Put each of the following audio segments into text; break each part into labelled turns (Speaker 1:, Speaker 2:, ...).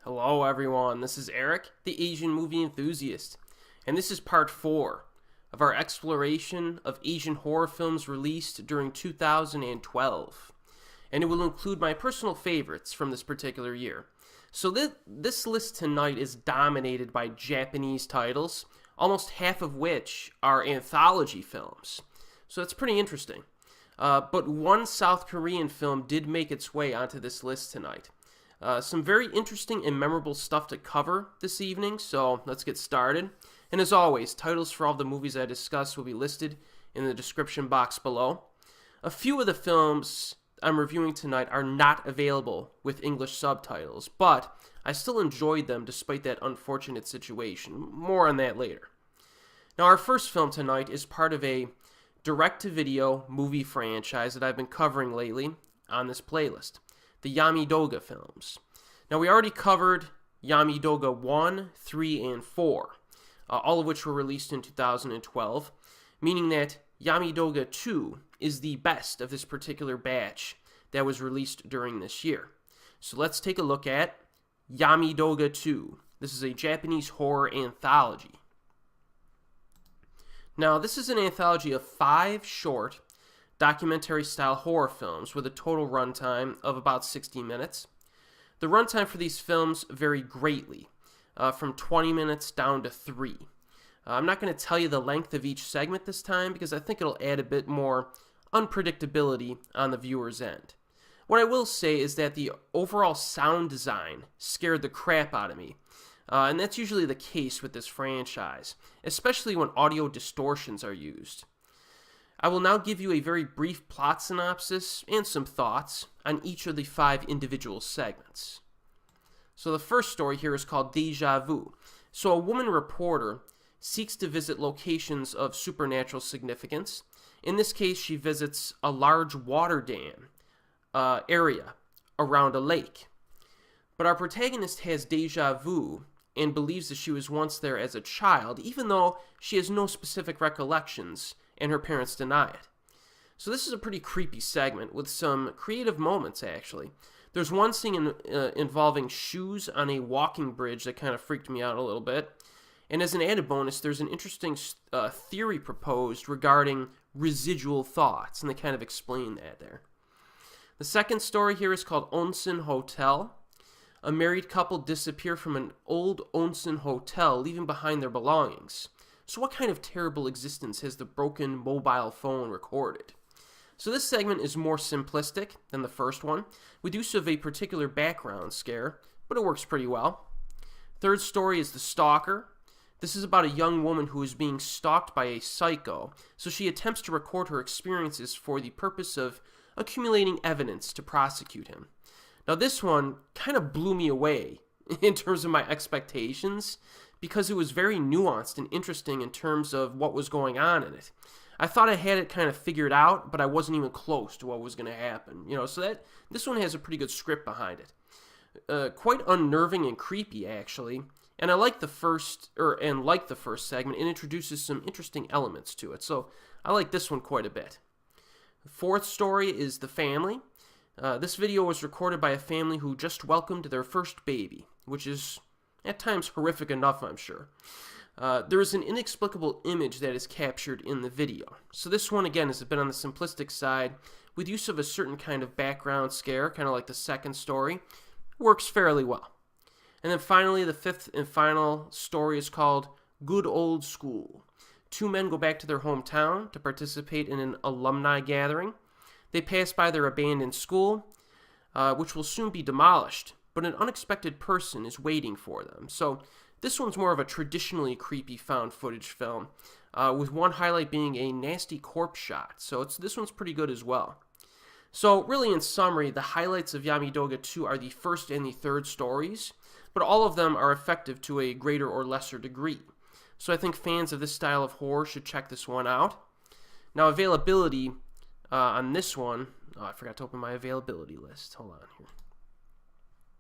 Speaker 1: Hello everyone, this is Erik, the Asian movie enthusiast, and this is part 4 of our exploration of Asian horror films released during 2012, and it will include my personal favorites from this particular year. So this list tonight is dominated by Japanese titles, almost half of which are anthology films, so that's pretty interesting. But one South Korean film did make its way onto this list tonight. Some very interesting and memorable stuff to cover this evening, so let's get started. And as always, titles for all the movies I discuss will be listed in the description box below. A few of the films I'm reviewing tonight are not available with English subtitles, but I still enjoyed them despite that unfortunate situation. More on that later. Now, our first film tonight is part of a direct-to-video movie franchise that I've been covering lately on this playlist. The Yami Douga films. Now, we already covered Yami Douga 1, 3, and 4, all of which were released in 2012, meaning that Yami Douga 2 is the best of this particular batch that was released during this year. So let's take a look at Yami Douga 2. This is a Japanese horror anthology. Now, this is an anthology of 5 short documentary-style horror films with a total runtime of about 60 minutes. The runtime for these films vary greatly, from 20 minutes down to 3. I'm not going to tell you the length of each segment this time because I think it'll add a bit more unpredictability on the viewer's end. What I will say is that the overall sound design scared the crap out of me, and that's usually the case with this franchise, especially when audio distortions are used. I will now give you a very brief plot synopsis and some thoughts on each of the 5 individual segments. So the first story here is called Deja Vu. So a woman reporter seeks to visit locations of supernatural significance. In this case, she visits a large water dam area around a lake. But our protagonist has deja vu and believes that she was once there as a child, even though she has no specific recollections and her parents deny it. So this is a pretty creepy segment with some creative moments, actually. There's one scene involving shoes on a walking bridge that kind of freaked me out a little bit. And as an added bonus, there's an interesting theory proposed regarding residual thoughts, and they kind of explain that there. The second story here is called Onsen Hotel. A married couple disappear from an old onsen hotel, leaving behind their belongings. So what kind of terrible existence has the broken mobile phone recorded? So this segment is more simplistic than the first one. We do have a particular background scare, but it works pretty well. Third story is The Stalker. This is about a young woman who is being stalked by a psycho, so she attempts to record her experiences for the purpose of accumulating evidence to prosecute him. Now this one kind of blew me away in terms of my expectations, because it was very nuanced and interesting in terms of what was going on in it. I thought I had it kind of figured out, but I wasn't even close to what was going to happen. So this one has a pretty good script behind it. Quite unnerving and creepy, actually. And I like the first segment. It introduces some interesting elements to it. So I like this one quite a bit. The fourth story is The Family. This video was recorded by a family who just welcomed their first baby, which is at times horrific enough, I'm sure. There is an inexplicable image that is captured in the video. So this one, again, is a bit on the simplistic side, with use of a certain kind of background scare, kind of like the second story. Works fairly well. And then finally, the fifth and final story is called Good Old School. 2 men go back to their hometown to participate in an alumni gathering. They pass by their abandoned school, which will soon be demolished, but an unexpected person is waiting for them. So this one's more of a traditionally creepy found footage film, with one highlight being a nasty corpse shot. So this one's pretty good as well. So really, in summary, the highlights of Yami Douga 2 are the first and the third stories, but all of them are effective to a greater or lesser degree. So I think fans of this style of horror should check this one out. Now, availability on this one, I forgot to open my availability list. Hold on here.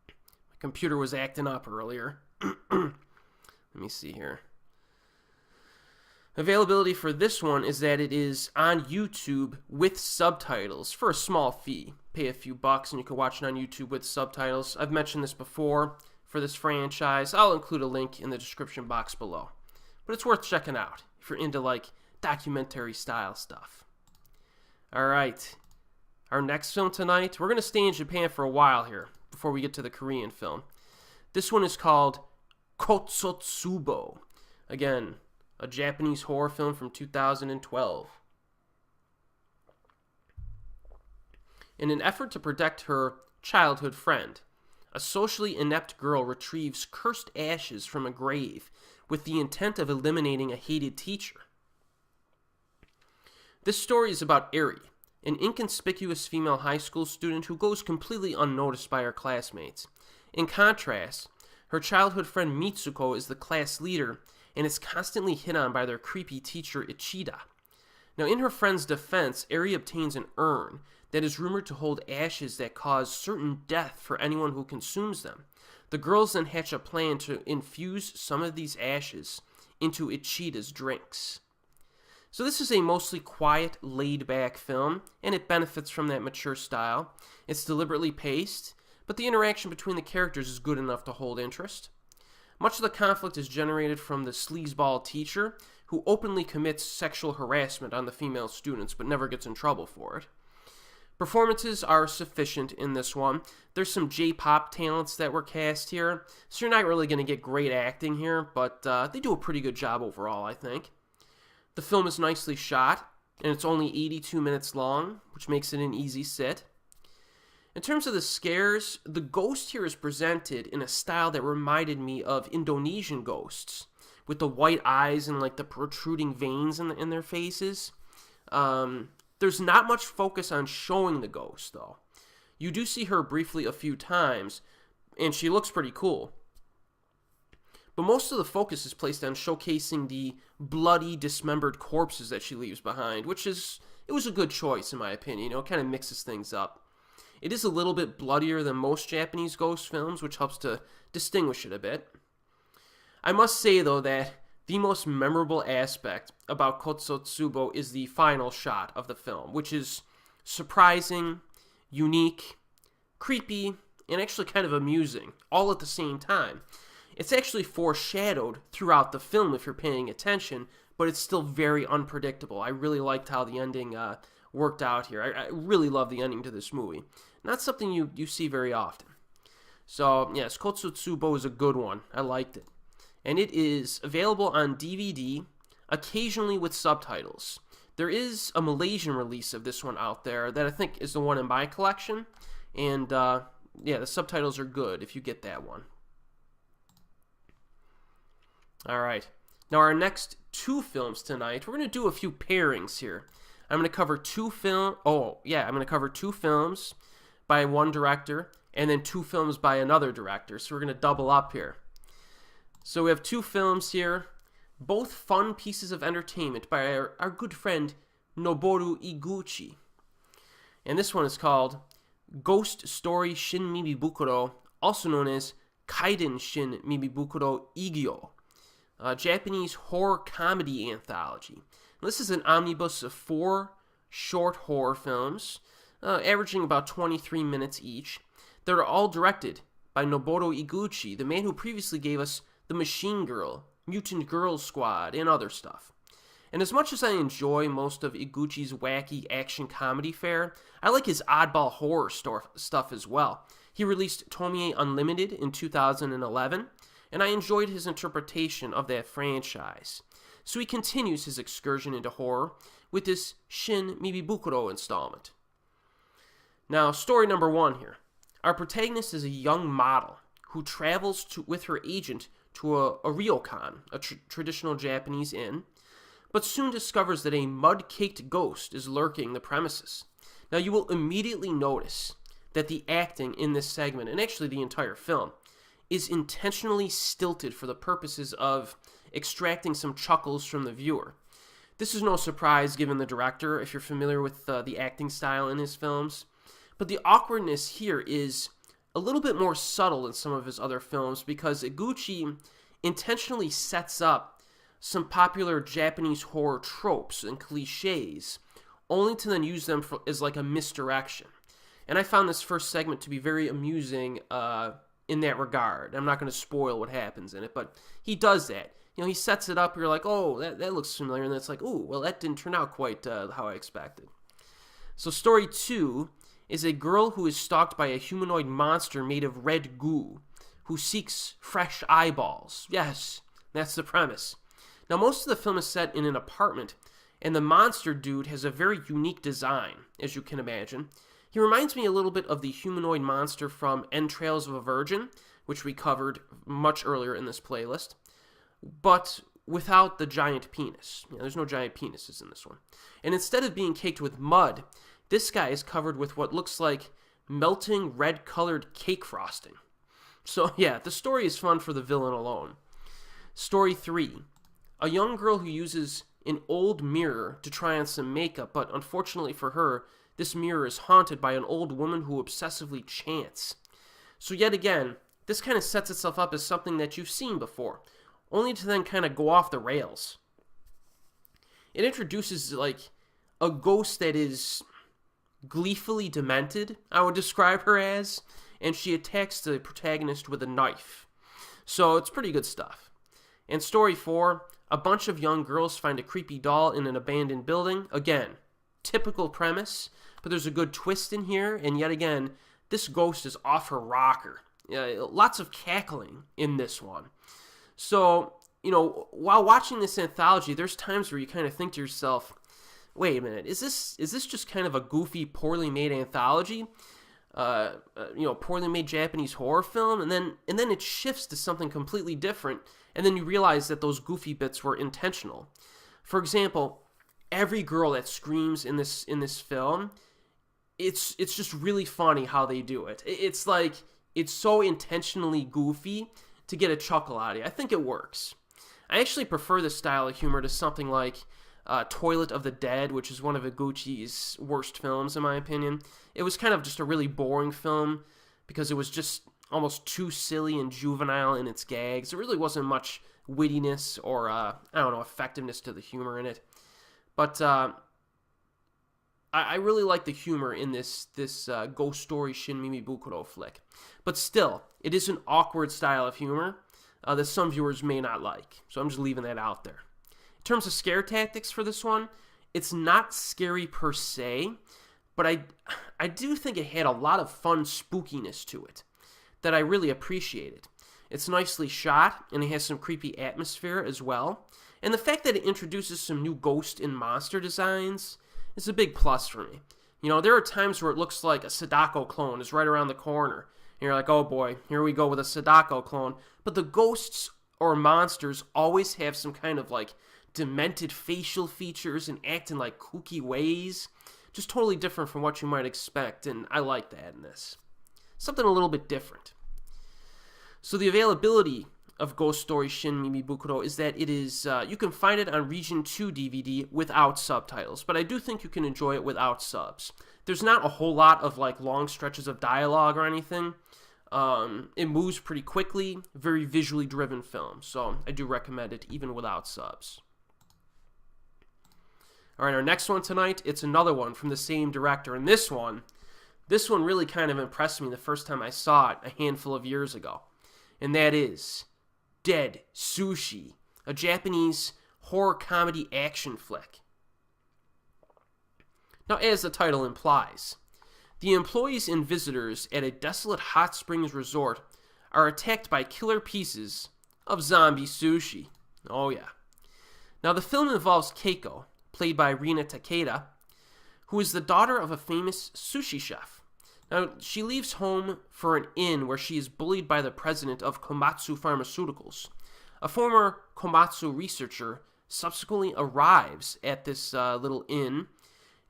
Speaker 1: My computer was acting up earlier. Let me see here. Availability for this one is that it is on YouTube with subtitles for a small fee. Pay a few bucks and you can watch it on YouTube with subtitles. I've mentioned this before. for this franchise. I'll include a link in the description box below. But it's worth checking out if you're into like documentary style stuff. Alright, our next film tonight, we're going to stay in Japan for a while here before we get to the Korean film. This one is called Kotsutsubo. Again, a Japanese horror film from 2012. In an effort to protect her childhood friend, a socially inept girl retrieves cursed ashes from a grave with the intent of eliminating a hated teacher. This story is about Erik, an inconspicuous female high school student who goes completely unnoticed by her classmates. In contrast, her childhood friend Mitsuko is the class leader and is constantly hit on by their creepy teacher Ichida. Now, in her friend's defense, Erik obtains an urn that is rumored to hold ashes that cause certain death for anyone who consumes them. The girls then hatch a plan to infuse some of these ashes into Ichida's drinks. So this is a mostly quiet, laid-back film, and it benefits from that mature style. It's deliberately paced, but the interaction between the characters is good enough to hold interest. Much of the conflict is generated from the sleazeball teacher, who openly commits sexual harassment on the female students, but never gets in trouble for it. Performances are sufficient in this one. There's some J-pop talents that were cast here, so you're not really going to get great acting here, but they do a pretty good job overall, I think. The film is nicely shot, and it's only 82 minutes long, which makes it an easy sit. In terms of the scares, the ghost here is presented in a style that reminded me of Indonesian ghosts, with the white eyes and like the protruding veins in their faces. There's not much focus on showing the ghost, though. You do see her briefly a few times, and she looks pretty cool. But most of the focus is placed on showcasing the bloody, dismembered corpses that she leaves behind, it was a good choice, in my opinion. It kind of mixes things up. It is a little bit bloodier than most Japanese ghost films, which helps to distinguish it a bit. I must say, though, that the most memorable aspect about Kotsutsubo is the final shot of the film, which is surprising, unique, creepy, and actually kind of amusing, all at the same time. It's actually foreshadowed throughout the film if you're paying attention, but it's still very unpredictable. I really liked how the ending worked out here. I really love the ending to this movie. Not something you see very often. So, yes, Kotsutsubo is a good one. I liked it. And it is available on DVD, occasionally with subtitles. There is a Malaysian release of this one out there that I think is the one in my collection. And, yeah, the subtitles are good if you get that one. Alright, now our next two films tonight, we're going to do a few pairings here. I'm going to cover two films by one director, and then two films by another director, so we're going to double up here. So we have two films here, both fun pieces of entertainment by our good friend Noboru Iguchi. And this one is called Ghost Story Shin Mimibukuro, also known as Kaidan Shin Mimibukuro Igyo, a Japanese horror comedy anthology. This is an omnibus of 4 short horror films, averaging about 23 minutes each. They're all directed by Noboru Iguchi, the man who previously gave us The Machine Girl, Mutant Girl Squad, and other stuff. And as much as I enjoy most of Iguchi's wacky action comedy fare, I like his oddball horror stuff as well. He released Tomie Unlimited in 2011, and I enjoyed his interpretation of that franchise. So he continues his excursion into horror with this Shin Mimibukuro installment. Now, story number 1 here. Our protagonist is a young model who travels with her agent to a ryokan, a traditional Japanese inn, but soon discovers that a mud-caked ghost is lurking the premises. Now, you will immediately notice that the acting in this segment, and actually the entire film, is intentionally stilted for the purposes of extracting some chuckles from the viewer. This is no surprise given the director, if you're familiar with the acting style in his films. But the awkwardness here is a little bit more subtle than some of his other films because Iguchi intentionally sets up some popular Japanese horror tropes and cliches, only to then use them as like a misdirection. And I found this first segment to be very amusing in that regard. I'm not going to spoil what happens in it, but he does that. He sets it up, you're like, oh, that looks familiar, and then it's like, oh, well, that didn't turn out quite how I expected. So story 2 is a girl who is stalked by a humanoid monster made of red goo, who seeks fresh eyeballs. Yes, that's the premise. Now, most of the film is set in an apartment, and the monster dude has a very unique design, as you can imagine. He reminds me a little bit of the humanoid monster from Entrails of a Virgin, which we covered much earlier in this playlist, but without the giant penis. There's no giant penises in this one. And instead of being caked with mud, this guy is covered with what looks like melting red-colored cake frosting. So yeah, the story is fun for the villain alone. Story 3. A young girl who uses an old mirror to try on some makeup, but unfortunately for her, this mirror is haunted by an old woman who obsessively chants. So yet again, this kind of sets itself up as something that you've seen before, only to then kind of go off the rails. It introduces, like, a ghost that is gleefully demented, I would describe her as, and she attacks the protagonist with a knife. So it's pretty good stuff. And story 4, a bunch of young girls find a creepy doll in an abandoned building. Again, typical premise, but there's a good twist in here, and yet again, this ghost is off her rocker. Lots of cackling in this one. So, while watching this anthology, there's times where you kind of think to yourself, wait a minute, is this just kind of a goofy, poorly made anthology? Poorly made Japanese horror film? And then it shifts to something completely different, and then you realize that those goofy bits were intentional. For example, every girl that screams in this film, it's just really funny how they do it. It's like, it's so intentionally goofy to get a chuckle out of you. I think it works. I actually prefer this style of humor to something like Toilet of the Dead, which is one of Iguchi's worst films, in my opinion. It was kind of just a really boring film because it was just almost too silly and juvenile in its gags. There really wasn't much wittiness or, effectiveness to the humor in it. But I really like the humor in this Ghost Story Shin Mimibukuro flick. But still, it is an awkward style of humor that some viewers may not like. So I'm just leaving that out there. In terms of scare tactics for this one, it's not scary per se, but I do think it had a lot of fun spookiness to it that I really appreciated. It's nicely shot, and it has some creepy atmosphere as well. And the fact that it introduces some new ghost and monster designs is a big plus for me. There are times where it looks like a Sadako clone is right around the corner. And you're like, oh boy, here we go with a Sadako clone. But the ghosts or monsters always have some kind of like demented facial features and act in like kooky ways. Just totally different from what you might expect, and I like that in this. Something a little bit different. So the availability of Ghost Story Shin Mimibukuro is that it is, you can find it on Region 2 DVD without subtitles, but I do think you can enjoy it without subs. There's not a whole lot of like long stretches of dialogue or anything. It moves pretty quickly, very visually driven film, so I do recommend it even without subs. Alright, our next one tonight, it's another one from the same director, and this one really kind of impressed me the first time I saw it a handful of years ago, and that is Dead Sushi, a Japanese horror comedy action flick. Now, as the title implies, the employees and visitors at a desolate hot springs resort are attacked by killer pieces of zombie sushi. Oh yeah. Now, the film involves Keiko, played by Rina Takeda, who is the daughter of a famous sushi chef. Now, she leaves home for an inn where she is bullied by the president of Komatsu Pharmaceuticals. A former Komatsu researcher subsequently arrives at this little inn,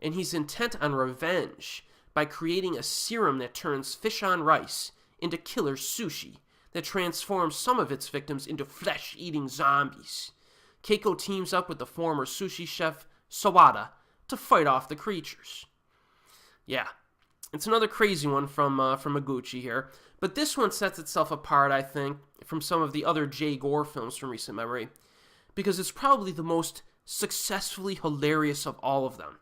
Speaker 1: and he's intent on revenge by creating a serum that turns fish on rice into killer sushi that transforms some of its victims into flesh-eating zombies. Keiko teams up with the former sushi chef Sawada to fight off the creatures. Yeah, it's another crazy one from Iguchi here, but this one sets itself apart, I think, from some of the other J. Gore films from recent memory, because it's probably the most successfully hilarious of all of them.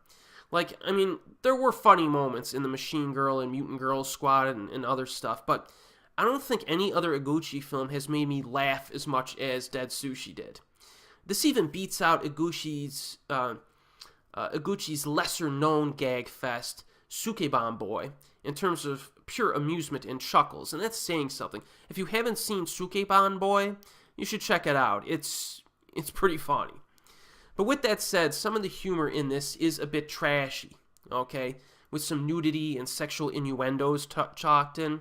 Speaker 1: Like, I mean, there were funny moments in the Machine Girl and Mutant Girl Squad and other stuff, but I don't think any other Iguchi film has made me laugh as much as Dead Sushi did. This even beats out Iguchi's lesser-known gag fest, Sukeban Boy, in terms of pure amusement and chuckles, and that's saying something. If you haven't seen Sukeban Boy, you should check it out. It's pretty funny. But with that said, some of the humor in this is a bit trashy, okay, with some nudity and sexual innuendos chalked in.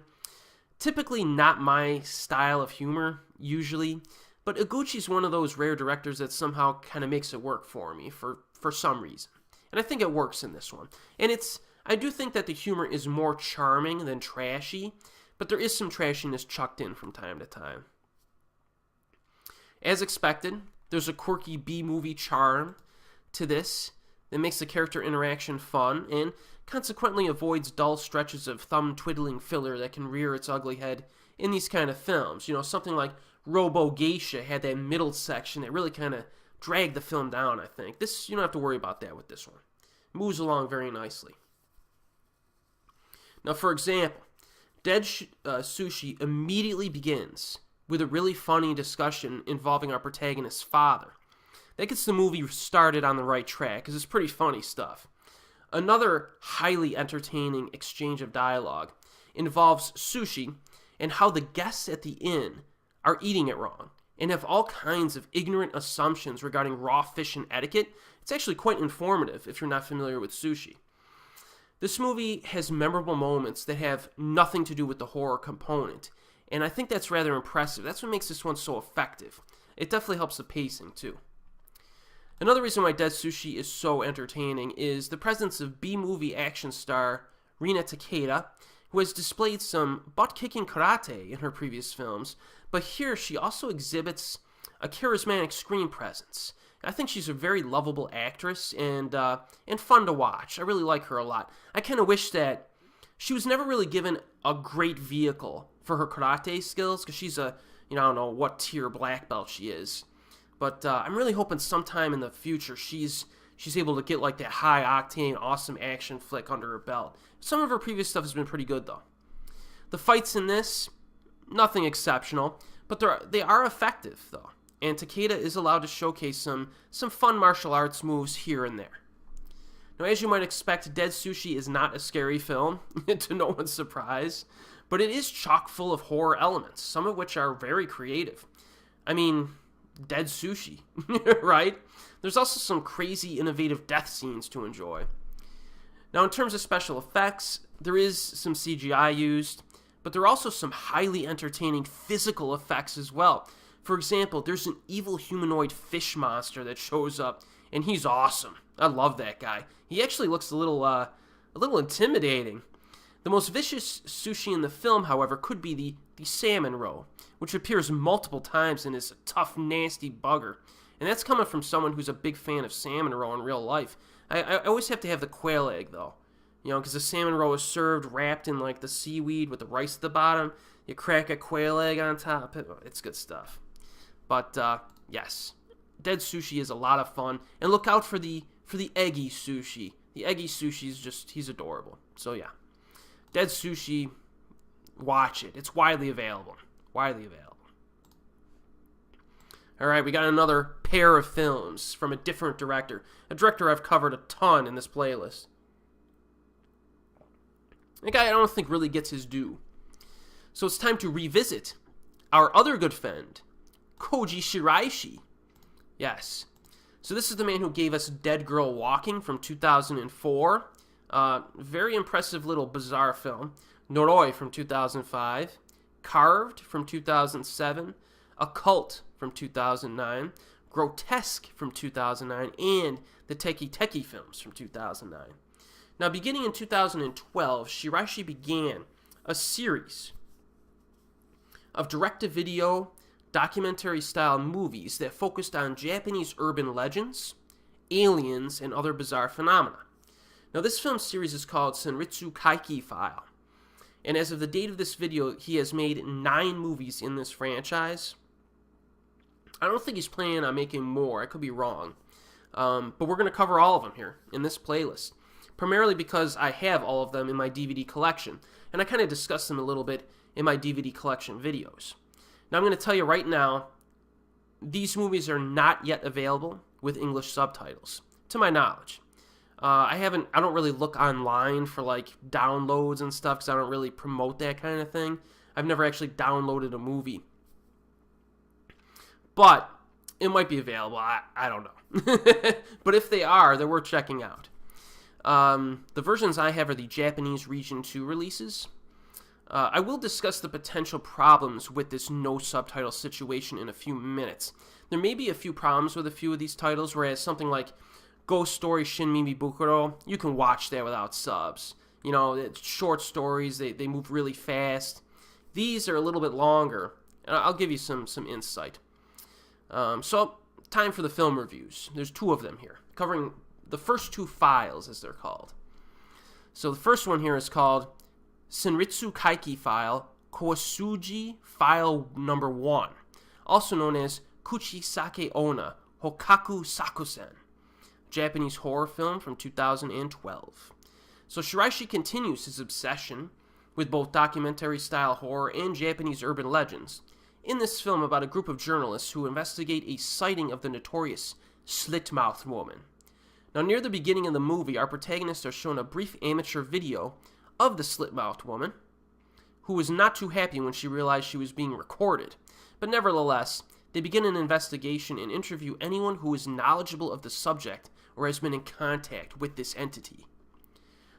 Speaker 1: Typically not my style of humor, usually, but Iguchi's one of those rare directors that somehow kind of makes it work for me for some reason. And I think it works in this one. And I do think that the humor is more charming than trashy, but there is some trashiness chucked in from time to time. As expected, there's a quirky B-movie charm to this that makes the character interaction fun and consequently avoids dull stretches of thumb-twiddling filler that can rear its ugly head in these kind of films. You know, something like Robo Geisha had that middle section that really kind of dragged the film down, I think. This, you don't have to worry about that with this one. It moves along very nicely. Now, for example, Dead Sushi immediately begins with a really funny discussion involving our protagonist's father. That gets the movie started on the right track, because it's pretty funny stuff. Another highly entertaining exchange of dialogue involves sushi and how the guests at the inn are eating it wrong and have all kinds of ignorant assumptions regarding raw fish and etiquette. It's actually quite informative if you're not familiar with sushi. This movie has memorable moments that have nothing to do with the horror component, and I think that's rather impressive. That's what makes this one so effective. It definitely helps the pacing, too. Another reason why Dead Sushi is so entertaining is the presence of B-movie action star Rina Takeda, who has displayed some butt-kicking karate in her previous films, but here she also exhibits a charismatic screen presence. I think she's a very lovable actress and fun to watch. I really like her a lot. I kind of wish that she was never really given a great vehicle for her karate skills, because she's I don't know what tier black belt she is. But I'm really hoping sometime in the future she's able to get like that high-octane, awesome action flick under her belt. Some of her previous stuff has been pretty good, though. The fights in this, nothing exceptional, but they are effective, though. And Takeda is allowed to showcase some fun martial arts moves here and there. Now, as you might expect, Dead Sushi is not a scary film, to no one's surprise, but it is chock full of horror elements, some of which are very creative. I mean, Dead Sushi, right? There's also some crazy, innovative death scenes to enjoy. Now, in terms of special effects, there is some CGI used, but there are also some highly entertaining physical effects as well. For example, there's an evil humanoid fish monster that shows up, and he's awesome. I love that guy. He actually looks a little intimidating. The most vicious sushi in the film, however, could be the salmon roe, which appears multiple times and is a tough, nasty bugger. And that's coming from someone who's a big fan of salmon roe in real life. I always have to have the quail egg, though. You know, because the salmon roe is served wrapped in, like, the seaweed with the rice at the bottom. You crack a quail egg on top. It's good stuff. But, yes. Dead Sushi is a lot of fun. And look out for the eggy sushi. The eggy sushi is he's adorable. So, yeah. Dead Sushi, watch it. It's widely available. Widely available. Alright, we got another pair of films from a different director. A director I've covered a ton in this playlist. A guy I don't think really gets his due. So it's time to revisit our other good friend, Koji Shiraishi. Yes. So this is the man who gave us Dead Girl Walking from 2004. Very impressive little bizarre film. Noroi from 2005. Carved from 2007. Occult from 2009. Grotesque from 2009. And the Teki Teki films from 2009. Now, beginning in 2012, Shiraishi began a series of direct-to-video, documentary-style movies that focused on Japanese urban legends, aliens, and other bizarre phenomena. Now, this film series is called Senritsu Kaiki File, and as of the date of this video, he has made 9 movies in this franchise. I don't think he's planning on making more. I could be wrong. But we're going to cover all of them here in this playlist, primarily because I have all of them in my DVD collection, and I kind of discussed them a little bit in my DVD collection videos. Now I'm going to tell you right now, these movies are not yet available with English subtitles, to my knowledge. I don't really look online for like downloads and stuff because I don't really promote that kind of thing. I've never actually downloaded a movie. But it might be available. I don't know. But if they are, they're worth checking out. The versions I have are the Japanese Region 2 releases. I will discuss the potential problems with this no subtitle situation in a few minutes. There may be a few problems with a few of these titles, whereas something like Ghost Story Shin Mimibukuro, you can watch that without subs. You know, it's short stories, they move really fast. These are a little bit longer, and I'll give you some insight. So, time for the film reviews. There's 2 of them here, covering the first 2 files, as they're called. So the first one here is called Senritsu Kaiki File, Kowasugi File Number 1, also known as Kuchi Sake Onna, Hokaku Sakusen, Japanese horror film from 2012. So Shiraishi continues his obsession with both documentary-style horror and Japanese urban legends in this film about a group of journalists who investigate a sighting of the notorious slit-mouthed woman. Now, near the beginning of the movie, our protagonists are shown a brief amateur video of the slit-mouthed woman, who was not too happy when she realized she was being recorded. But nevertheless, they begin an investigation and interview anyone who is knowledgeable of the subject or has been in contact with this entity.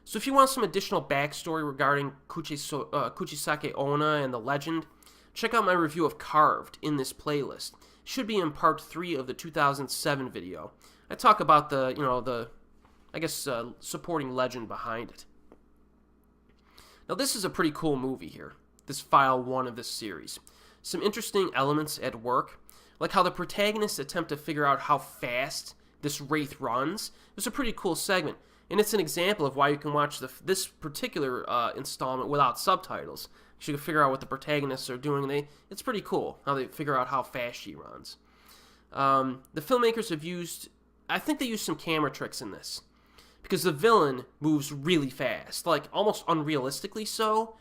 Speaker 1: So if you want some additional backstory regarding Kuchi Sake Onna and the legend, check out my review of Carved in this playlist. It should be in part 3 of the 2007 video. I talk about the supporting legend behind it. Now this is a pretty cool movie here, this file 1 of this series. Some interesting elements at work, like how the protagonists attempt to figure out how fast this wraith runs. It's a pretty cool segment, and it's an example of why you can watch this particular installment without subtitles. You can figure out what the protagonists are doing. It's pretty cool how they figure out how fast she runs. The filmmakers have used some camera tricks in this, because the villain moves really fast, like almost unrealistically so,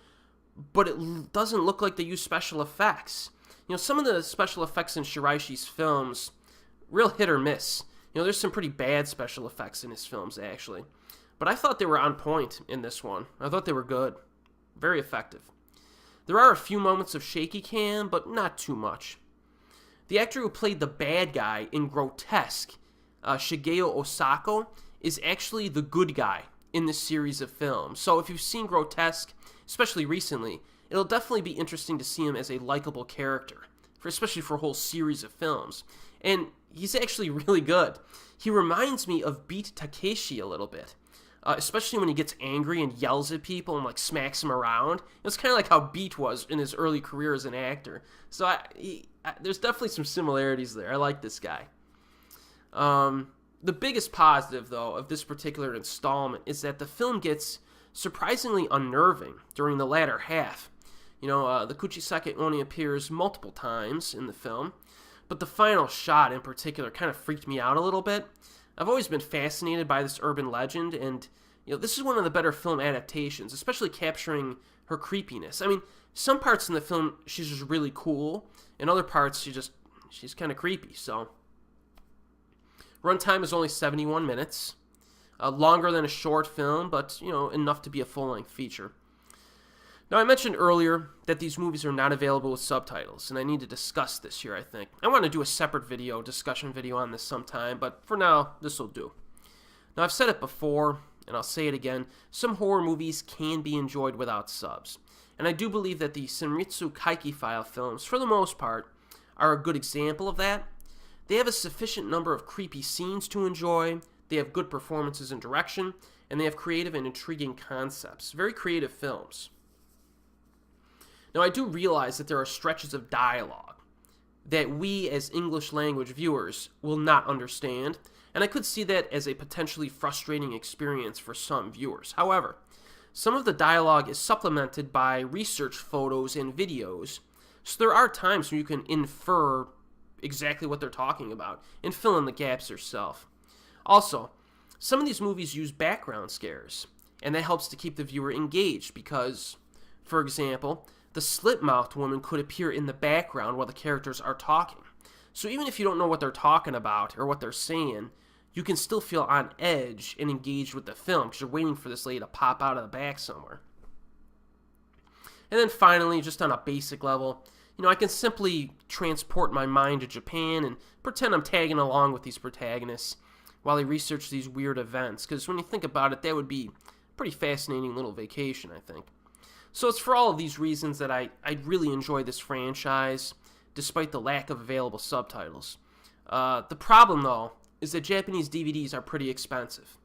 Speaker 1: but it doesn't look like they use special effects. You know, some of the special effects in Shiraishi's films, real hit or miss. You know, there's some pretty bad special effects in his films, actually. But I thought they were on point in this one. I thought they were good. Very effective. There are a few moments of shaky cam, but not too much. The actor who played the bad guy in Grotesque, Shigeo Osako, is actually the good guy in this series of films. So if you've seen Grotesque, especially recently, it'll definitely be interesting to see him as a likable character, especially for a whole series of films. And he's actually really good. He reminds me of Beat Takeshi a little bit, especially when he gets angry and yells at people and like smacks them around. It's kind of like how Beat was in his early career as an actor. So there's definitely some similarities there. I like this guy. The biggest positive, though, of this particular installment is that the film gets surprisingly unnerving during the latter half. You know, the Kuchisake Oni appears multiple times in the film, but the final shot in particular kind of freaked me out a little bit. I've always been fascinated by this urban legend, and this is one of the better film adaptations, especially capturing her creepiness. I mean, some parts in the film she's just really cool, and other parts she's kind of creepy. So, runtime is only 71 minutes, longer than a short film, but enough to be a full-length feature. Now, I mentioned earlier that these movies are not available with subtitles, and I need to discuss this here, I think. I want to do a separate discussion video on this sometime, but for now, this will do. Now, I've said it before, and I'll say it again, some horror movies can be enjoyed without subs. And I do believe that the Senritsu Kaiki File films, for the most part, are a good example of that. They have a sufficient number of creepy scenes to enjoy, they have good performances and direction, and they have creative and intriguing concepts. Very creative films. Now, I do realize that there are stretches of dialogue that we as English language viewers will not understand, and I could see that as a potentially frustrating experience for some viewers. However, some of the dialogue is supplemented by research photos and videos, so there are times when you can infer exactly what they're talking about and fill in the gaps yourself. Also, some of these movies use background scares, and that helps to keep the viewer engaged because, for example, the slit-mouthed woman could appear in the background while the characters are talking. So even if you don't know what they're talking about or what they're saying, you can still feel on edge and engaged with the film because you're waiting for this lady to pop out of the back somewhere. And then finally, just on a basic level, I can simply transport my mind to Japan and pretend I'm tagging along with these protagonists while they research these weird events. Because when you think about it, that would be a pretty fascinating little vacation, I think. So it's for all of these reasons that I really enjoy this franchise, despite the lack of available subtitles. The problem, though, is that Japanese DVDs are pretty expensive.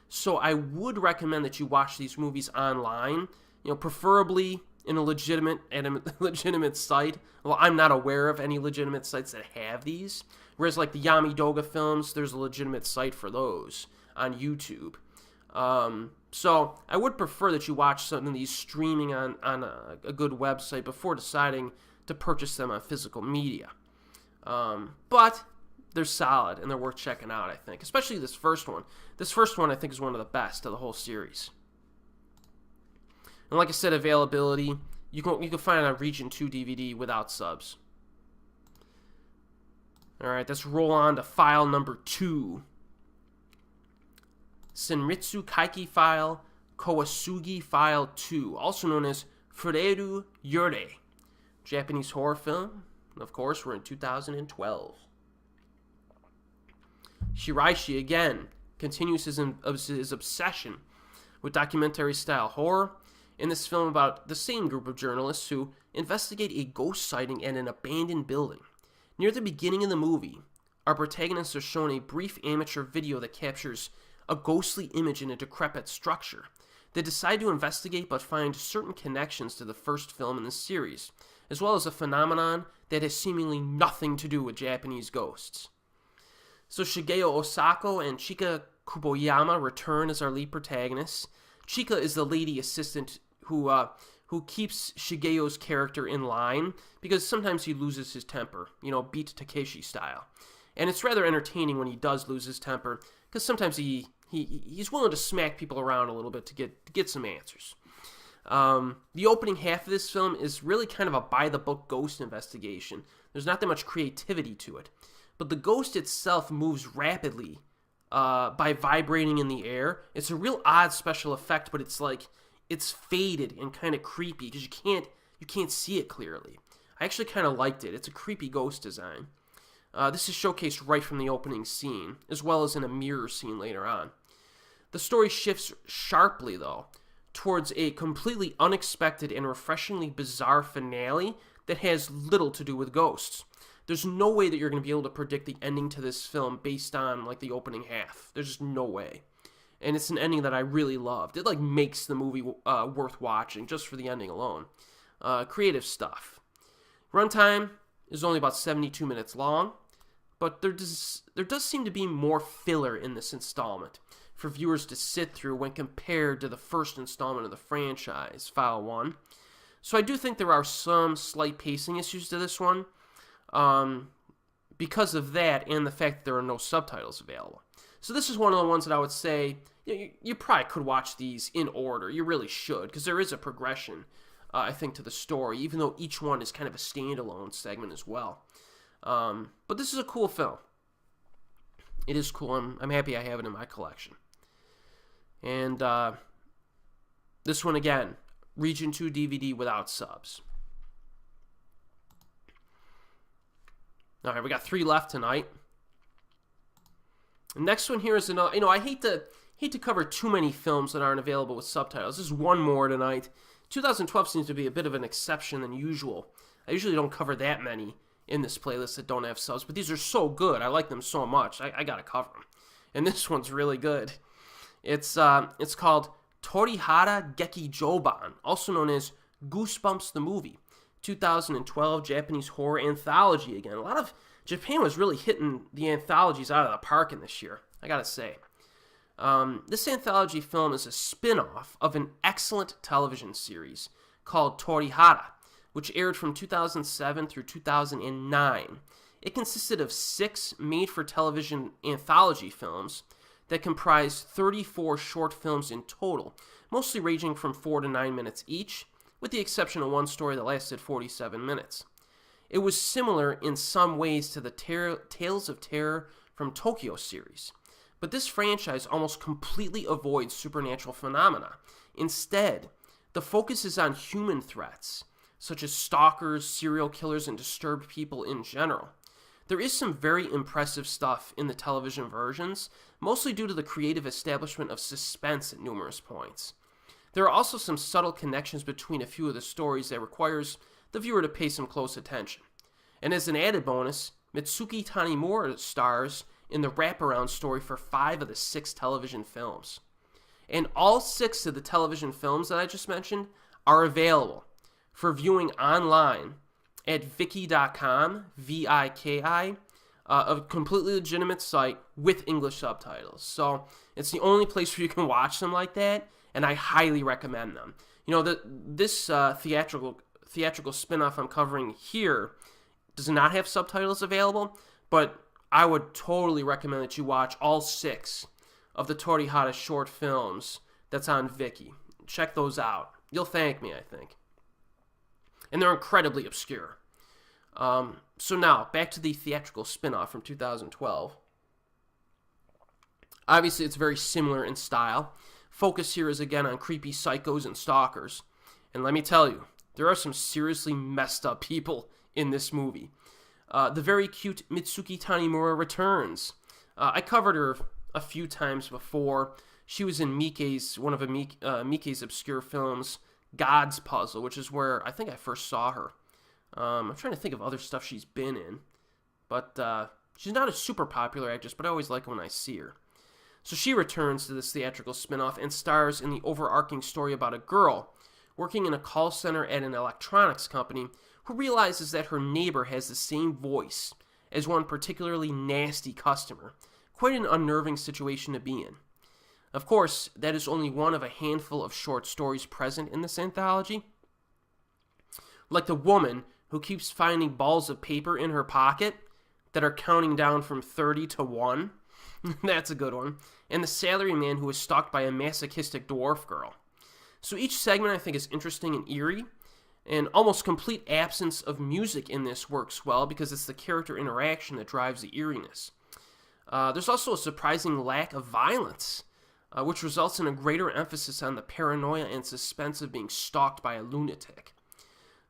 Speaker 1: So I would recommend that you watch these movies online, preferably in a legitimate site. Well, I'm not aware of any legitimate sites that have these. Whereas like the Yami Douga films, there's a legitimate site for those on YouTube. So I would prefer that you watch some of these streaming on a good website before deciding to purchase them on physical media. But they're solid and they're worth checking out, I think. Especially this first one. This first one I think is one of the best of the whole series. And like I said, availability, you can find it on Region 2 DVD without subs. Alright, let's roll on to file number 2. Senritsu Kaiki file, Kowasugi file 2, also known as Furueru Yurei. Japanese horror film. Of course, we're in 2012. Shiraishi, again, continues his obsession with documentary-style horror. In this film about the same group of journalists who investigate a ghost sighting at an abandoned building. Near the beginning of the movie, our protagonists are shown a brief amateur video that captures a ghostly image in a decrepit structure. They decide to investigate but find certain connections to the first film in the series, as well as a phenomenon that has seemingly nothing to do with Japanese ghosts. So Shigeo Osako and Chika Kuboyama return as our lead protagonists. Chika is the lady assistant who keeps Shigeo's character in line because sometimes he loses his temper, Beat Takeshi style. And it's rather entertaining when he does lose his temper because sometimes he's willing to smack people around a little bit to get some answers. The opening half of this film is really kind of a by-the-book ghost investigation. There's not that much creativity to it. But the ghost itself moves rapidly by vibrating in the air. It's a real odd special effect, but it's faded and kind of creepy because you can't see it clearly. I actually kind of liked it. It's a creepy ghost design. This is showcased right from the opening scene, as well as in a mirror scene later on. The story shifts sharply, though, towards a completely unexpected and refreshingly bizarre finale that has little to do with ghosts. There's no way that you're going to be able to predict the ending to this film based on, the opening half. There's just no way. And it's an ending that I really loved. It, makes the movie worth watching just for the ending alone. Creative stuff. Runtime is only about 72 minutes long, but there does seem to be more filler in this installment for viewers to sit through when compared to the first installment of the franchise, File 1. So I do think there are some slight pacing issues to this one, because of that and the fact that there are no subtitles available. So this is one of the ones that I would say you probably could watch these in order. You really should, because there is a progression, I think, to the story, even though each one is kind of a standalone segment as well. But this is a cool film. It is cool. I'm happy I have it in my collection. And this one, again, Region 2 DVD without subs. All right, we got 3 left tonight. The next one here is another. I hate to cover too many films that aren't available with subtitles. This is one more tonight. 2012 seems to be a bit of an exception than usual. I usually don't cover that many in this playlist that don't have subs, but these are so good. I like them so much. I gotta cover them. And this one's really good. It's called Torihada Gekijoban, also known as Goosebumps the Movie. 2012 Japanese horror anthology again. Japan was really hitting the anthologies out of the park in this year, I gotta say. This anthology film is a spin-off of an excellent television series called Torihada, which aired from 2007 through 2009. It consisted of 6 made-for-television anthology films that comprised 34 short films in total, mostly ranging from 4 to 9 minutes each, with the exception of one story that lasted 47 minutes. It was similar in some ways to the Tales of Terror from Tokyo series, but this franchise almost completely avoids supernatural phenomena. Instead, the focus is on human threats, such as stalkers, serial killers, and disturbed people in general. There is some very impressive stuff in the television versions, mostly due to the creative establishment of suspense at numerous points. There are also some subtle connections between a few of the stories that requires the viewer to pay some close attention. And as an added bonus, Mitsuki Tanimura stars in the wraparound story for 5 of the 6 television films. And all 6 of the television films that I just mentioned are available for viewing online at viki.com, V-I-K-I, a completely legitimate site with English subtitles. So it's the only place where you can watch them like that, and I highly recommend them. You know, this theatrical spin-off I'm covering here does not have subtitles available, but I would totally recommend that you watch all 6 of the Torihada short films that's on Viki. Check those out. You'll thank me, I think. And they're incredibly obscure. So now, back to the theatrical spin-off from 2012. Obviously, it's very similar in style. Focus here is again on creepy psychos and stalkers. And let me tell you, there are some seriously messed up people in this movie. The very cute Mitsuki Tanimura returns. I covered her a few times before. She was in one of Miike's obscure films, God's Puzzle, which is where I think I first saw her. I'm trying to think of other stuff she's been in, but she's not a super popular actress, but I always like her when I see her. So she returns to this theatrical spin-off and stars in the overarching story about a girl working in a call center at an electronics company who realizes that her neighbor has the same voice as one particularly nasty customer. Quite an unnerving situation to be in. Of course, that is only one of a handful of short stories present in this anthology. Like the woman who keeps finding balls of paper in her pocket that are counting down from 30 to 1. That's a good one. And the salaryman who is stalked by a masochistic dwarf girl. So each segment I think is interesting and eerie. And almost complete absence of music in this works well because it's the character interaction that drives the eeriness. There's also a surprising lack of violence, which results in a greater emphasis on the paranoia and suspense of being stalked by a lunatic.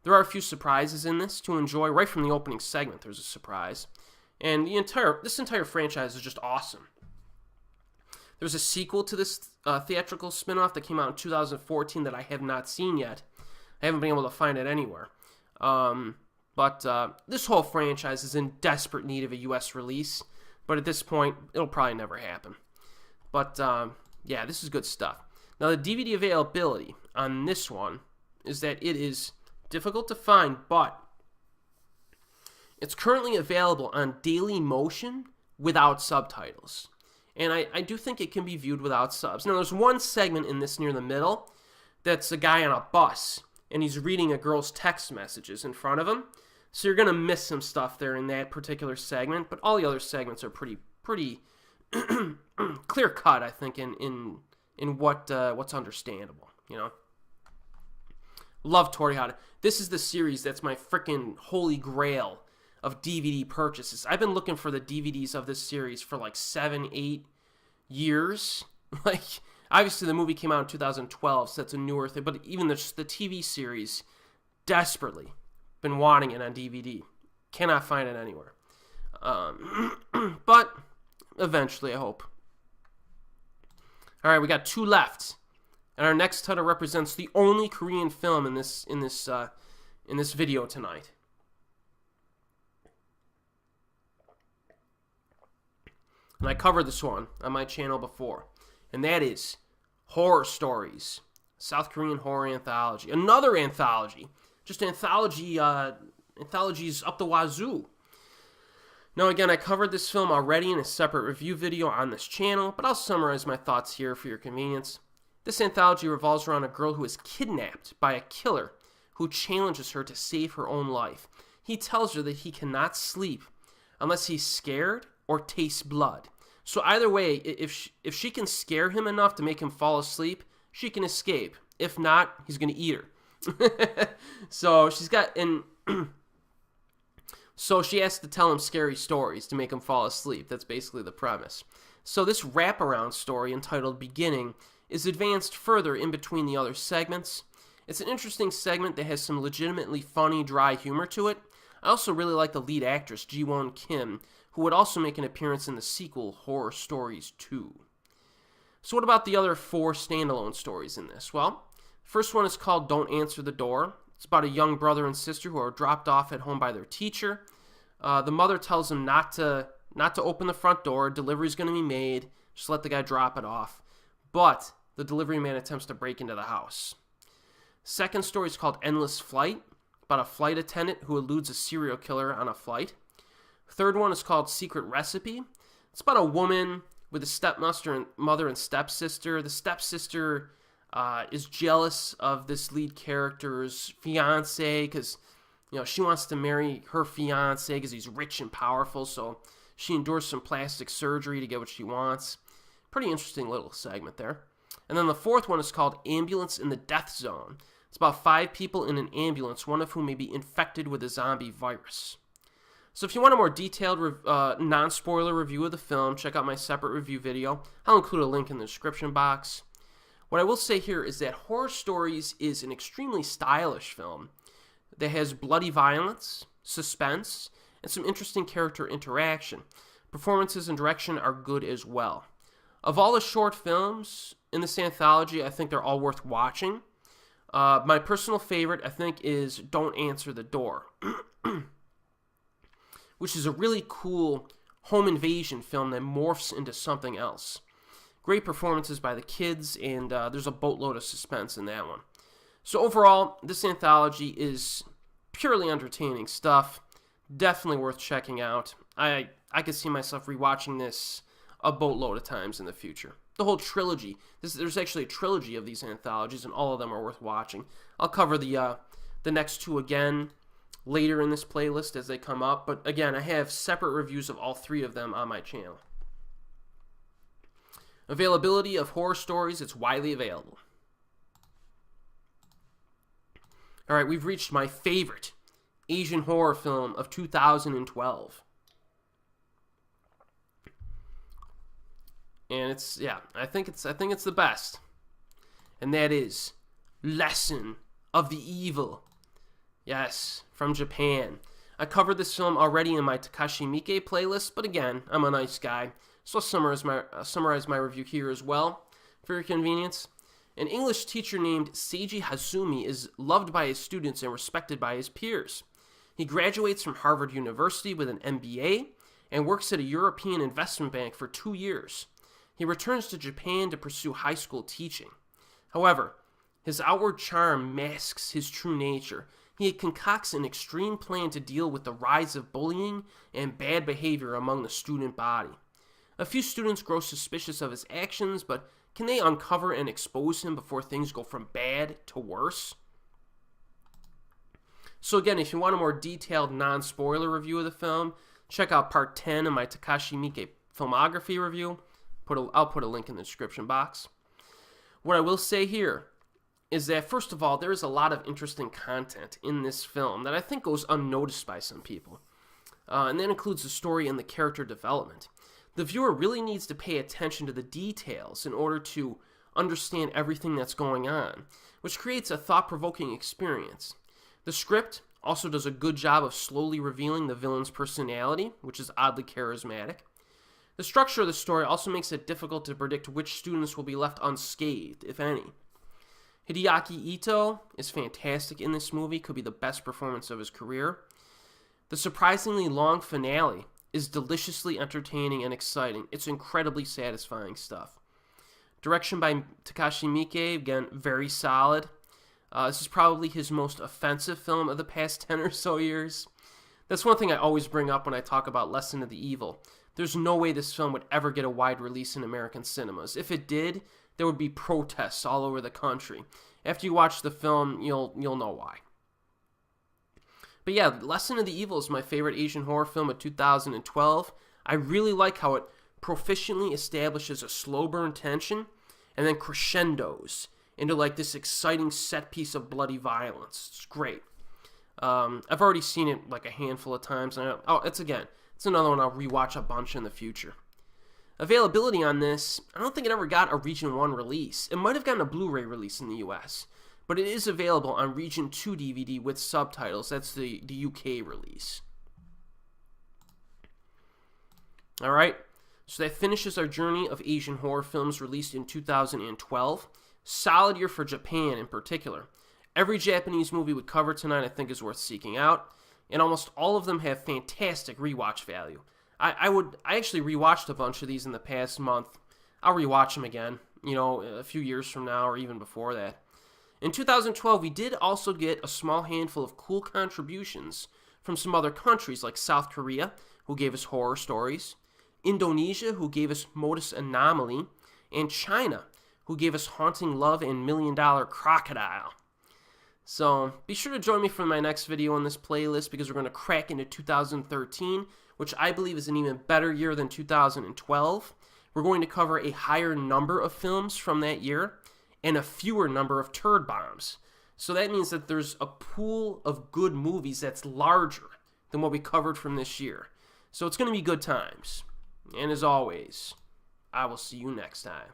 Speaker 1: There are a few surprises in this to enjoy. Right from the opening segment, there's a surprise. And this entire franchise is just awesome. There's a sequel to this theatrical spin-off that came out in 2014 that I have not seen yet. I haven't been able to find it anywhere. But this whole franchise is in desperate need of a U.S. release. But at this point, it'll probably never happen. But, yeah, this is good stuff. Now, the DVD availability on this one is that it is difficult to find, but it's currently available on Daily Motion without subtitles. And I do think it can be viewed without subs. Now, there's one segment in this near the middle that's a guy on a bus, and he's reading a girl's text messages in front of him. So you're going to miss some stuff there in that particular segment, but all the other segments are pretty clear cut, I think, in what's understandable, you know. Love Torihada. This is the series that's my freaking holy grail of DVD purchases. I've been looking for the DVDs of this series for like 7-8 years. Like, obviously the movie came out in 2012, so that's a newer thing, but even the TV series, desperately been wanting it on DVD. Cannot find it anywhere. But eventually, I hope. All right, we got 2 left, and our next title represents the only Korean film in this video tonight. And I covered this one on my channel before, and that is Horror Stories, South Korean horror anthology. Another anthology. Just anthologies up the wazoo. Now again, I covered this film already in a separate review video on this channel, but I'll summarize my thoughts here for your convenience. This anthology revolves around a girl who is kidnapped by a killer who challenges her to save her own life. He tells her that he cannot sleep unless he's scared or tastes blood. So either way, if she can scare him enough to make him fall asleep, she can escape. If not, he's going to eat her. So she's got, and so she has to tell him scary stories to make him fall asleep. That's basically the premise. So this wraparound story entitled Beginning is advanced further in between the other segments. It's an interesting segment that has some legitimately funny, dry humor to it. I also really like the lead actress, Ji-won Kim, who would also make an appearance in the sequel, Horror Stories 2. So what about the other 4 standalone stories in this? Well, first one is called Don't Answer the Door. It's about a young brother and sister who are dropped off at home by their teacher. The mother tells them not to open the front door. Delivery's going to be made. Just let the guy drop it off. But the delivery man attempts to break into the house. Second story is called Endless Flight, about a flight attendant who eludes a serial killer on a flight. Third one is called Secret Recipe. It's about a woman with a stepmother and stepsister. The stepsister is jealous of this lead character's fiance because, she wants to marry her fiance because he's rich and powerful. So she endures some plastic surgery to get what she wants. Pretty interesting little segment there. And then the fourth one is called Ambulance in the Death Zone. It's about 5 people in an ambulance, one of whom may be infected with a zombie virus. So if you want a more detailed non-spoiler review of the film, check out my separate review video. I'll include a link in the description box. What I will say here is that Horror Stories is an extremely stylish film that has bloody violence, suspense, and some interesting character interaction. Performances and direction are good as well. Of all the short films in this anthology, I think they're all worth watching. My personal favorite, I think, is Don't Answer the Door, which is a really cool home invasion film that morphs into something else. Great performances by the kids, and there's a boatload of suspense in that one. So overall, this anthology is purely entertaining stuff. Definitely worth checking out. I could see myself rewatching this a boatload of times in the future. The whole trilogy. There's actually a trilogy of these anthologies, and all of them are worth watching. I'll cover the next 2 again later in this playlist as they come up. But again, I have separate reviews of all 3 of them on my channel. Availability of Horror Stories, it's widely available. Alright, we've reached my favorite Asian horror film of 2012. And I think it's the best. And that is Lesson of the Evil. Yes, from Japan. I covered this film already in my Takashi Miike playlist, but again, I'm a nice guy, so I'll summarize my review here as well, for your convenience. An English teacher named Seiji Hazumi is loved by his students and respected by his peers. He graduates from Harvard University with an MBA and works at a European investment bank for 2 years. He returns to Japan to pursue high school teaching. However, his outward charm masks his true nature. He concocts an extreme plan to deal with the rise of bullying and bad behavior among the student body. A few students grow suspicious of his actions, but can they uncover and expose him before things go from bad to worse? So again, if you want a more detailed non-spoiler review of the film, check out part 10 of my Takashi Miike filmography review. I'll put a link in the description box. What I will say here is that, first of all, there is a lot of interesting content in this film that I think goes unnoticed by some people. And that includes the story and the character development. The viewer really needs to pay attention to the details in order to understand everything that's going on, which creates a thought-provoking experience. The script also does a good job of slowly revealing the villain's personality, which is oddly charismatic. The structure of the story also makes it difficult to predict which students will be left unscathed, if any. Hideaki Ito is fantastic in this movie, could be the best performance of his career. The surprisingly long finale is deliciously entertaining and exciting. It's incredibly satisfying stuff. Direction by Takashi Miike, again, very solid. This is probably his most offensive film of the past 10 or so years. That's one thing I always bring up when I talk about Lesson of the Evil. There's no way this film would ever get a wide release in American cinemas. If it did, there would be protests all over the country. After you watch the film, you'll know why. But yeah, Lesson of the Evil is my favorite Asian horror film of 2012. I really like how it proficiently establishes a slow burn tension and then crescendos into like this exciting set piece of bloody violence. It's great. I've already seen it like a handful of times. And it's another one I'll rewatch a bunch in the future. Availability on this, I don't think it ever got a Region 1 release. It might have gotten a Blu-ray release in the US, but it is available on Region 2 DVD with subtitles. That's the UK release. Alright, so that finishes our journey of Asian horror films released in 2012. Solid year for Japan in particular. Every Japanese movie we cover tonight I think is worth seeking out, and almost all of them have fantastic rewatch value. I actually rewatched a bunch of these in the past month. I'll rewatch them again, a few years from now or even before that. In 2012, we did also get a small handful of cool contributions from some other countries like South Korea, who gave us horror stories, Indonesia, who gave us Modus Anomaly, and China, who gave us Haunting Love and $1 Million Crocodile. So be sure to join me for my next video on this playlist because we're going to crack into 2013, which I believe is an even better year than 2012. We're going to cover a higher number of films from that year and a fewer number of turd bombs. So that means that there's a pool of good movies that's larger than what we covered from this year. So it's going to be good times. And as always, I will see you next time.